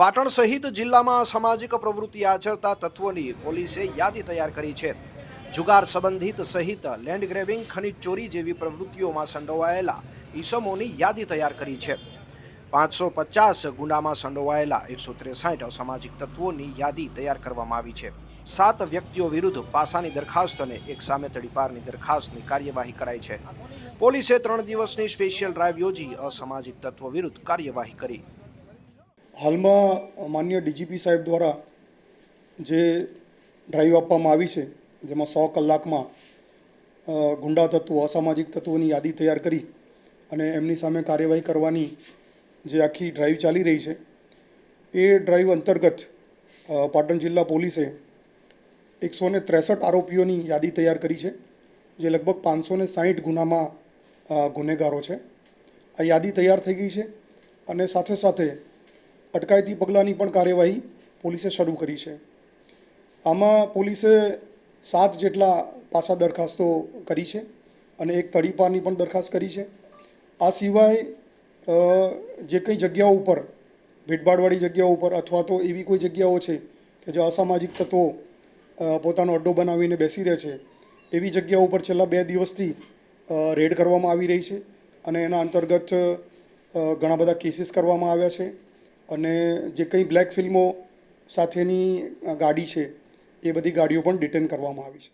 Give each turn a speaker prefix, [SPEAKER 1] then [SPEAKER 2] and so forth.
[SPEAKER 1] પાટણ સહિત જિલ્લામાં સામાજિક પ્રવૃત્તિ આચરતા તત્વોની પોલીસે યાદી તૈયાર કરી છે। જુગાર સંબંધિત સહિત લેન્ડ ગ્રેબિંગ, ખનીજ ચોરી જેવી પ્રવૃત્તિઓમાં સંડોવાયેલા ઈસમોની યાદી તૈયાર કરી છે। 550 ગુનામાં સંડોવાયેલા 163 અસામાજિક તત્વોની યાદી તૈયાર કરવામાં આવી છે। 7 વ્યક્તિઓ વિરુદ્ધ પાસાની દરખાસ્ત અને એક સામે તડીપારની દરખાસ્તની કાર્યવાહી કરાઈ છે। પોલીસે 3 દિવસની સ્પેશિયલ ડ્રાઈવ યોજી અસામાજિક તત્વો વિરુદ્ધ કાર્યવાહી કરી।
[SPEAKER 2] હાલમાં માન્ય ડીજીપી સાહેબ દ્વારા જે ડ્રાઈવ આપવામાં આવી છે, જેમાં 100 કલાકમાં ગુંડા તત્વો, અસામાજિક તત્વોની યાદી તૈયાર કરી અને એમની સામે કાર્યવાહી કરવાની જે આખી ડ્રાઈવ ચાલી રહી છે, એ ડ્રાઈવ અંતર્ગત પાટણ જિલ્લા પોલીસે 163 આરોપીઓની યાદી તૈયાર કરી છે, જે લગભગ 560 ગુનામાં ગુનેગારો છે। આ યાદી તૈયાર થઈ ગઈ છે અને સાથે સાથે અટકાયતી પગલાંની પણ કાર્યવાહી પોલીસે શરૂ કરી છે। આમાં પોલીસે 7 જેટલા પાસા દરખાસ્તો કરી છે અને એક તડીપારની પણ દરખાસ્ત કરી છે। આ સિવાય જે કંઈ જગ્યાઓ ઉપર, ભીડભાડવાળી જગ્યાઓ ઉપર અથવા તો એવી કોઈ જગ્યાઓ છે કે જે અસામાજિક તત્વો પોતાનો અડ્ડો બનાવીને બેસી રહે છે, એવી જગ્યાઓ ઉપર છેલ્લા 2 દિવસથી રેડ કરવામાં આવી રહી છે અને એના અંતર્ગત ઘણા બધા કેસીસ કરવામાં આવ્યા છે અને જે કંઈ બ્લેક ફિલ્મો સાથેની ગાડી છે, એ બધી ગાડીઓ પણ ડિટેન કરવામાં આવી છે।